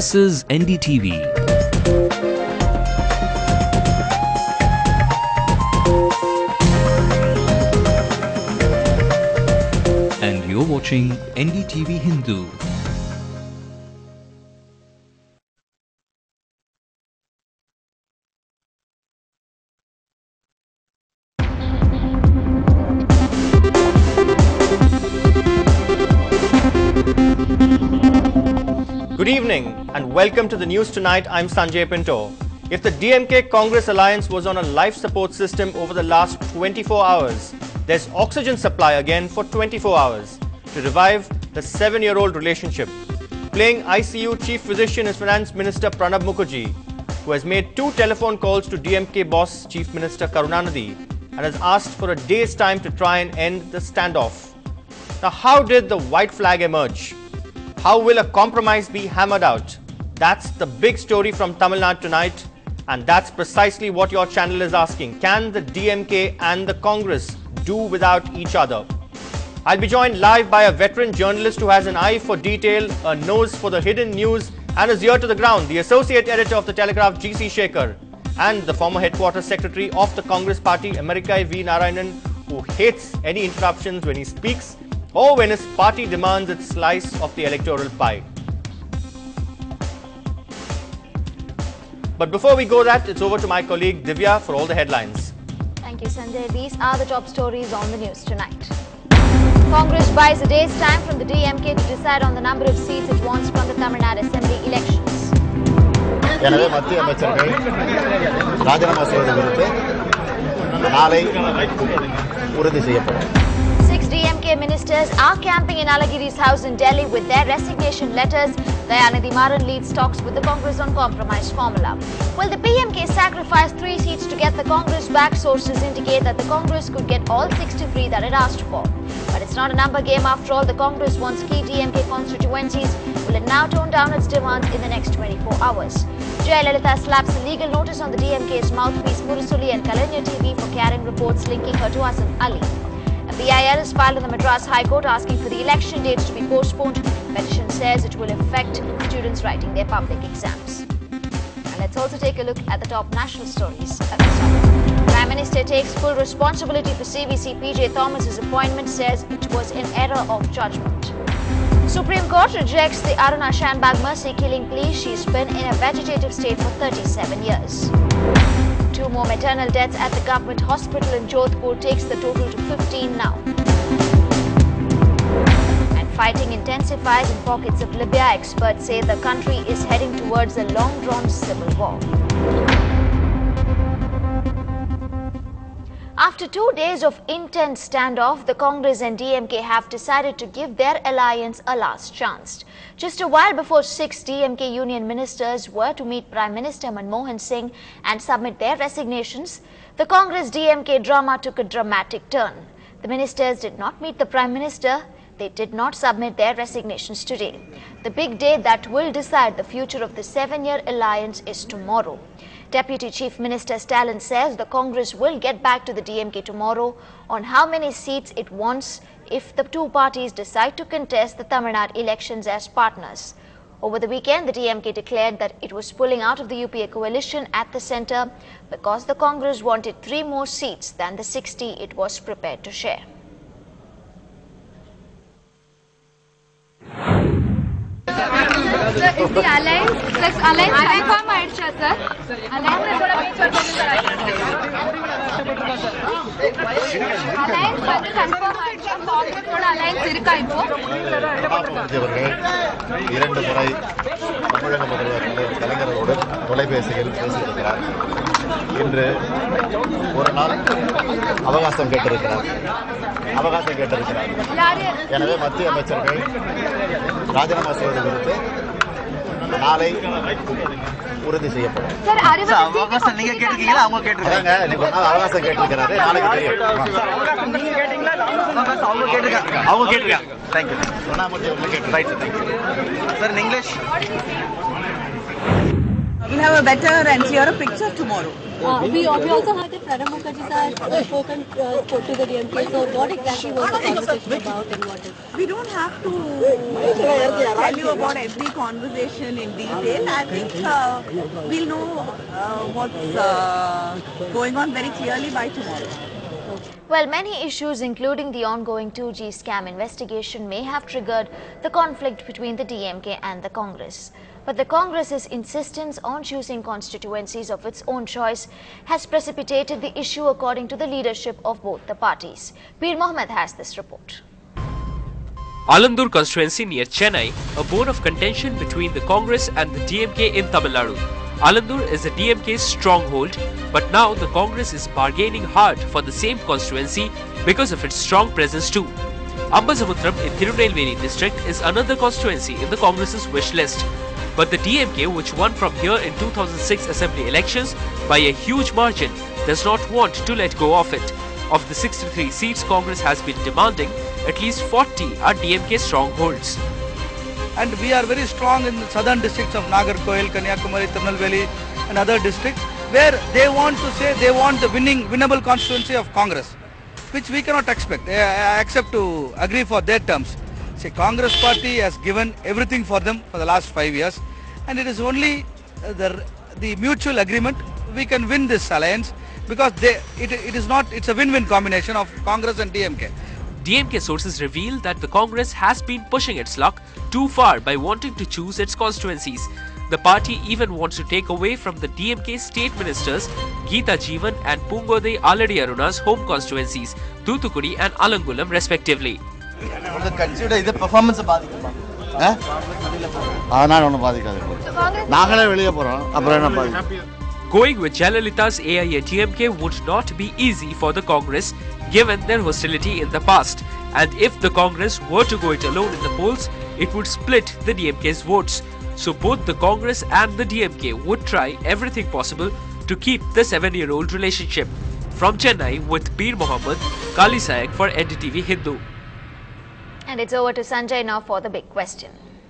This is NDTV. And you're watching NDTV Hindu. Good evening and welcome to the news tonight. I'm Sanjay Pinto. If the DMK Congress alliance was on a life support system over the last 24 hours, there's oxygen supply again for 24 hours to revive the 7-year-old relationship. Playing ICU chief physician is Finance Minister Pranab Mukherjee, who has made 2 telephone calls to DMK boss Chief Minister Karunanidhi and has asked for a day's time to try and end the standoff. Now, how did the white flag emerge? How will a compromise be hammered out? That's the big story from Tamil Nadu tonight, and that's precisely what your channel is asking. Can the DMK and the Congress do without each other? I'll be joined live by a veteran journalist who has an eye for detail, a nose for the hidden news, and is ear to the ground, the associate editor of the Telegraph, G.C. Shekhar, and the former headquarters secretary of the Congress party, Amerikai V. Narayanan, who hates any interruptions when he speaks or when his party demands its slice of the electoral pie. But before we go that, it's over to my colleague Divya for all the headlines. Thank you, Sanjay. These are the top stories on the news tonight. Congress buys a day's time from the DMK to decide on the number of seats it wants from the Tamil Nadu Assembly elections. எனவே மத்திய அமைச்சர்கள் ராஜினாமா செய்வது குறித்து நாளை உறுதி செய்யப்படும். 6 DMK ministers are camping in Alagiri's house in Delhi with their resignation letters. Dayanidhi Maran leads talks with the Congress on compromise formula. Will the PMK sacrifice 3 seats to get the Congress back? Sources indicate that the Congress could get all 63 that it asked for. But it's not a number game after all. The Congress wants key DMK constituencies. Will it now tone down its demands in the next 24 hours? Jayalalitha slaps a legal notice on the DMK's mouthpiece Murusuli and Kalanya TV for carrying reports linking her to Hasan Ali. BIL has filed in the Madras High Court asking for the election dates to be postponed. Petition says it will affect students writing their public exams. And let's also take a look at the top national stories at this hour. Prime Minister takes full responsibility for CVC PJ Thomas's appointment, says it was an error of judgment. Supreme Court rejects the Aruna Shanbag mercy killing plea. She's been in a vegetative state for 37 years. 2 more maternal deaths at the government hospital in Jodhpur takes the total to 15 now. And fighting intensifies in pockets of Libya. Experts say the country is heading towards a long-drawn civil war. After 2 days of intense standoff, the Congress and DMK have decided to give their alliance a last chance. Just a while before 6 DMK union ministers were to meet Prime Minister Manmohan Singh and submit their resignations, the Congress-DMK drama took a dramatic turn. The ministers did not meet the Prime Minister. They did not submit their resignations today. The big day that will decide the future of the 7-year alliance is tomorrow. Deputy Chief Minister Stalin says the Congress will get back to the DMK tomorrow on how many seats it wants if the 2 parties decide to contest the Tamil Nadu elections as partners. Over the weekend, the DMK declared that it was pulling out of the UPA coalition at the centre because the Congress wanted 3 more seats than the 60 it was prepared to share. Sir, is the alliance confirm Aisha, sir? Alliance confirm Aisha, Congress alliance irukka ipo. இரண்டு முறை தமிழக முதல்வர் கலைஞரோடு தொலைபேசியில் பேசியிருக்கிறார். இன்று ஒரு நாள் அவகாசம் கேட்டிருக்கிறார். எனவே மத்திய அமைச்சர்கள் ராஜினாமா செய்வது குறித்து நாளை உறுதி செய்யப்படும். அவகாசம் நீங்க கேட்டிருக்கீங்களா அவங்க கேட்டிருக்காங்க? இன்னைக்கு ஒரு நாள் அவகாசம் கேட்டிருக்கிறாரு. நாளைக்கு தெரியும். நீங்க கேட்டீங்களா? அவங்க கேட்டிருக்காங்க. Thank you. Right, thank you. Sir, in English. We'll have a better and clearer picture tomorrow. We also heard that Pranab Mukherjee has spoken to the DMK. So what exactly was the conversation about and what is? We don't have to tell you about every conversation in detail. I think we'll know what's going on very clearly by tomorrow. Well, many issues, including the ongoing 2G scam investigation, may have triggered the conflict between the DMK and the Congress. But the Congress's insistence on choosing constituencies of its own choice has precipitated the issue, according to the leadership of both the parties. Peer Mohammed has this report. Alandur constituency near Chennai, a bone of contention between the Congress and the DMK in Tamil Nadu. Alandur is the DMK's stronghold, but now the Congress is bargaining hard for the same constituency because of its strong presence too. Ambasamutram in Tirunelveli district is another constituency in the Congress's wish list. But the DMK, which won from here in 2006 assembly elections by a huge margin, does not want to let go of it. Of the 63 seats Congress has been demanding, at least 40 are DMK strongholds. And we are very strong in the southern districts of Nagarkoil, Kanyakumari, Tirunelveli and other districts, where they want to say they want the winnable constituency of Congress, which we cannot expect, except to agree for their terms. See, Congress party has given everything for them for the last 5 years, and it is only the mutual agreement we can win this alliance, because it's a win-win combination of Congress and DMK. DMK sources reveal that the Congress has been pushing its luck too far by wanting to choose its constituencies. The party even wants to take away from the DMK state ministers Geeta Jeevan and Pungodai Aladi Aruna's home constituencies, Thoothukudi and Alangulam respectively. Consider the performance of Going with Jayalalitha's AIADMK would not be easy for the Congress, given their hostility in the past. And if the Congress were to go it alone in the polls, it would split the DMK's votes. So both the Congress and the DMK would try everything possible to keep the 7-year-old relationship. From Chennai with Peer Mohammed, Kali Sayak for NDTV Hindu. And it's over to Sanjay now for the big question.